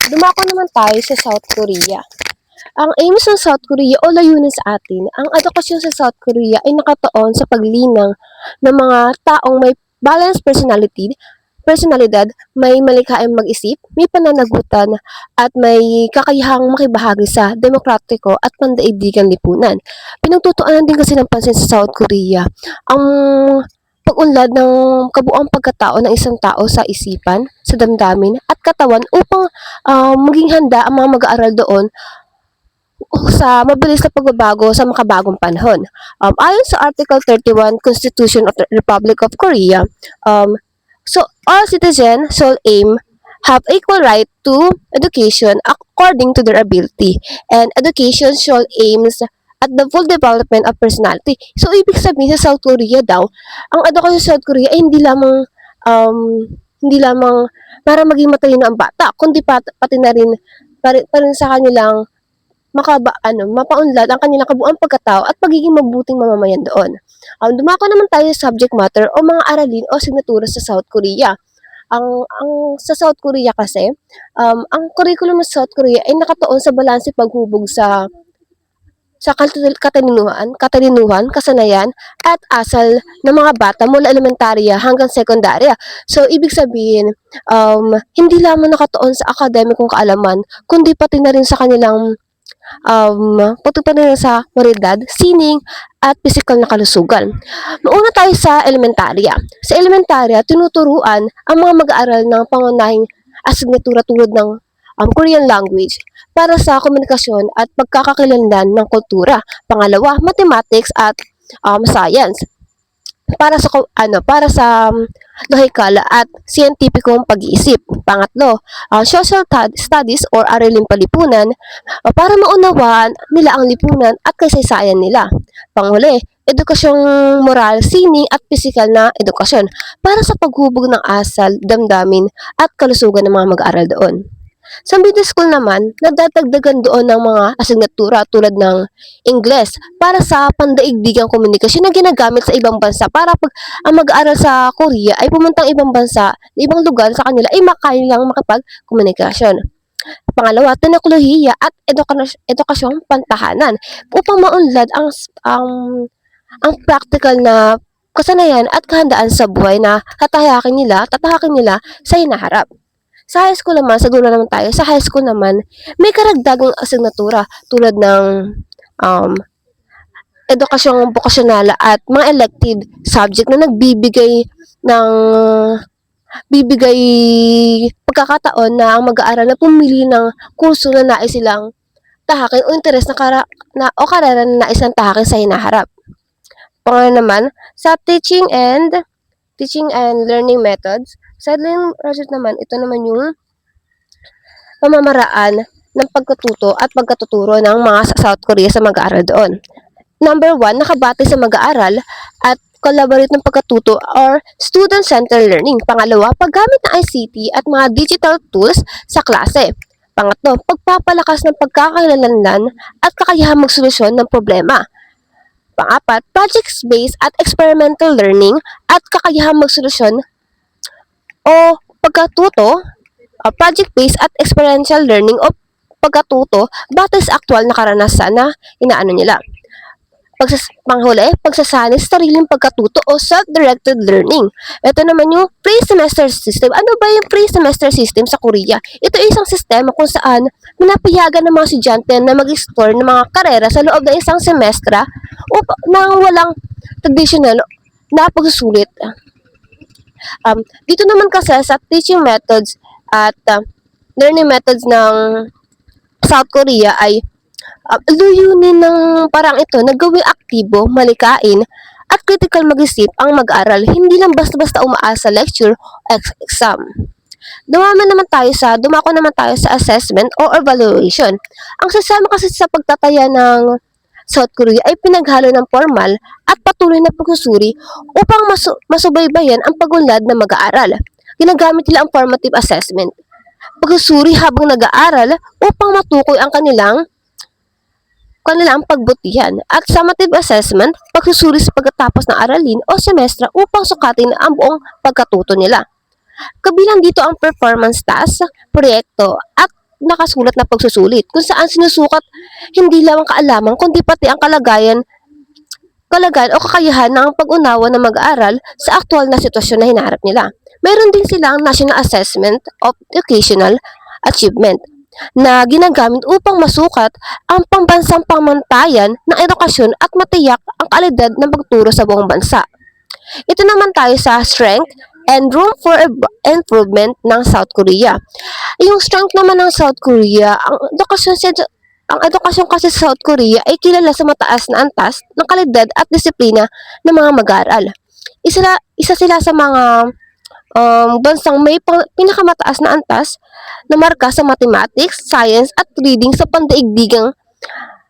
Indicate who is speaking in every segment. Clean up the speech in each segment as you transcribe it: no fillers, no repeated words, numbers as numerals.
Speaker 1: Dumako naman tayo sa South Korea. Ang aims ng South Korea o layunin sa atin, ang edukasyon sa South Korea ay nakatuon sa paglinang ng mga taong may balanced personalidad, may malikhaing mag-isip, may pananagutan, at may kakayahang makibahagi sa demokratiko at pandaigdigang lipunan. Pinagtutuunan din kasi ng pansin sa South Korea ang pag-unlad ng kabuuang pagkatao ng isang tao sa isipan, sa damdamin, at katawan upang maging handa ang mga mag-aaral doon sa mabilis na pagbabago sa makabagong panahon. Ayon sa Article 31 Constitution of the Republic of Korea, all citizens shall aim have equal right to education according to their ability, and education shall aims at the full development of personality. So, ibig sabihin sa South Korea daw, ang edukasyon sa South Korea ay hindi lamang para maging matalino ang bata, kundi pati na rin, pa rin sa kanilang mapaunlad ang kanilang kabuuang pagkatao at pagiging mabuting mamamayan doon. Dumako naman tayo sa subject matter o mga aralin o signatura sa South Korea. Ang sa South Korea kasi, ang curriculum ng South Korea ay nakatuon sa balanse paghubog sa katalinuhan, kasanayan, at asal ng mga bata mula elementarya hanggang sekundarya. So, ibig sabihin, hindi lamang nakatuon sa akademikong kaalaman, kundi pati na rin sa kanilang pati na rin sa moralidad, sining, at pisikal na kalusugan. Mauna tayo sa elementarya. Sa elementarya, tinuturuan ang mga mag-aaral ng pangunahing asignatura tulad ng Korean language para sa komunikasyon at pagkakakilanlan ng kultura. Pangalawa, mathematics at science para sa lohikal at siyentipikong pag-iisip. Pangatlo, social studies or araling palipunan para maunawaan nila ang lipunan at kasaysayan nila. Panghuli, edukasyong moral, sining at pisikal na edukasyon para sa paghubog ng asal, damdamin at kalusugan ng mga mag-aaral doon. Sa middle school naman, nadadagdagan doon ng mga asignatura tulad ng Ingles para sa pandaigdigang komunikasyon na ginagamit sa ibang bansa para pag ang mag-aaral sa Korea ay pumuntang ibang bansa, ibang lugar sa kanila ay makailang makapag-komunikasyon. Pangalawa, teknolohiya at edukasyong pantahanan upang maunlad ang practical na kasanayan at kahandaan sa buhay na tatahakin nila sa hinaharap. Sa high school naman, sa dulo naman tayo, sa high school naman, may karagdagang asignatura tulad ng um, edukasyong bokasyonal at mga elective subject na ng bibigay pagkakataon na ang mag-aaral na pumili ng kurso na nais silang tahakin o interes o karera na nais silang tahakin sa hinaharap. Pangalawa naman, sa teaching and learning methods, sa learning project naman, ito naman yung pamamaraan ng pagkatuto at pagkatuturo ng mga sa South Korea sa mag-aaral doon. Number 1, nakabatay sa mag-aaral at collaborate ng pagkatuto or student-centered learning. Pangalawa, paggamit ng ICT at mga digital tools sa klase. Pangatlo, pagpapalakas ng pagkakakilanlan at kakayahang magsolusyon ng problema. Pang-apat, project-based at experimental learning at kakayahang magsolusyon o pagkatuto, project-based at experiential learning o pagkatuto batay sa aktual na karanasan na inaano nila. Panghuli, pagsasani sa sariling pagkatuto o self-directed learning. Ito naman yung pre-semester system. Ano ba yung pre-semester system sa Korea? Ito ay isang sistema kung saan pinapayagan ng mga estudyante na mag-explore ng mga karera sa loob ng isang semestra nang walang traditional na pagsusulit. Dito naman kasi sa teaching methods at learning methods ng South Korea ay layunin ng parang ito na gawing aktibo, malikain, at critical mag-isip ang mag-aral, hindi lang basta-basta umaasa lecture o exam. Dumako naman tayo sa assessment o evaluation. Ang sistema kasi sa pagtataya ng South Korea ay pinaghalo ng formal at patuloy na pagsusuri upang masubaybayan ang pagunlad ng mag-aaral. Ginagamit nila ang formative assessment, pagsusuri habang nag-aaral upang matukoy ang kanilang pagbutihan, at summative assessment, pagsusuri sa pagkatapos ng aralin o semestra upang sukatin ang buong pagkatuto nila. Kabilang dito ang performance task, proyekto, at nakasulat na pagsusulit kung saan sinusukat hindi lang ang kaalaman kundi pati ang kalagayan o kakayahan ng pag-unawa ng mag-aaral sa aktual na sitwasyon na hinaharap nila. Meron din silang National Assessment of Educational Achievement na ginagamit upang masukat ang pambansang pamantayan ng edukasyon at matiyak ang kalidad ng pagturo sa buong bansa. Ito naman tayo sa strength and room for improvement ng South Korea. Yung strength naman ng South Korea, ang edukasyon kasi sa South Korea ay kilala sa mataas na antas ng kalidad at disiplina ng mga mag-aaral. Isa sila sa mga bansang may pinakamataas na antas na marka sa mathematics, science at reading sa pandaigdigang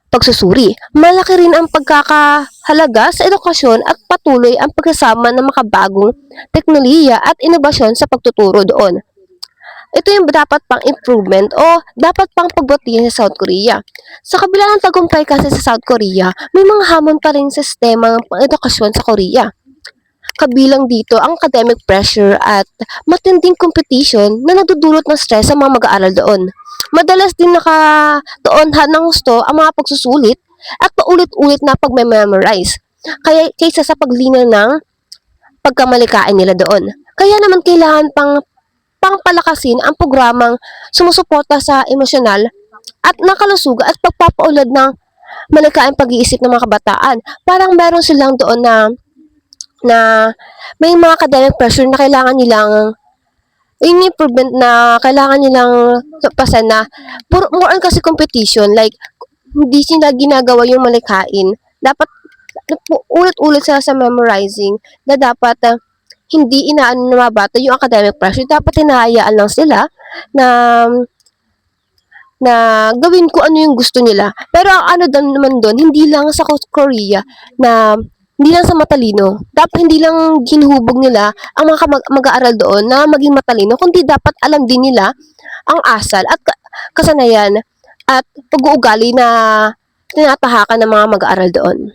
Speaker 1: pagsusuri. Malaki rin ang pagkakahalaga sa edukasyon at patuloy ang pagsasama ng makabagong teknolohiya at inobasyon sa pagtuturo doon. Ito yung dapat pang improvement o dapat pang pagbutihan sa South Korea. Sa kabila ng tagumpay kasi sa South Korea, may mga hamon pa rin sa sistema ng pang-edukasyon sa Korea. Kabilang dito ang academic pressure at matinding competition na nagdudulot ng stress sa mga mag-aaral doon. Madalas din nakatuonhan ng gusto ang mga pagsusulit at paulit-ulit na pagme-memorize kaysa sa paglina ng pagkamalikain nila doon. Kaya naman kailangan pangpalakasin ang programang sumusuporta sa emosyonal at nakalusugan at pagpapaulad ng malikaing pag-iisip ng mga kabataan. Parang meron silang doon na may mga academic pressure na kailangan nilang yung improvement na kailangan nilang pasan na more on kasi competition, like hindi sila ginagawa yung malikain, dapat ulit-ulit sila sa memorizing na dapat hindi inaano ng mga bata yung academic pressure, dapat hinahayaan lang sila na gawin ko ano yung gusto nila. Pero ang ano naman doon, hindi lang sa Korea na hindi lang sa matalino. Dapat hindi lang hinuhubog nila ang mga mag-aaral doon na maging matalino, kundi dapat alam din nila ang asal at kasanayan at pag-uugali na tinatahakan ng mga mag-aaral doon.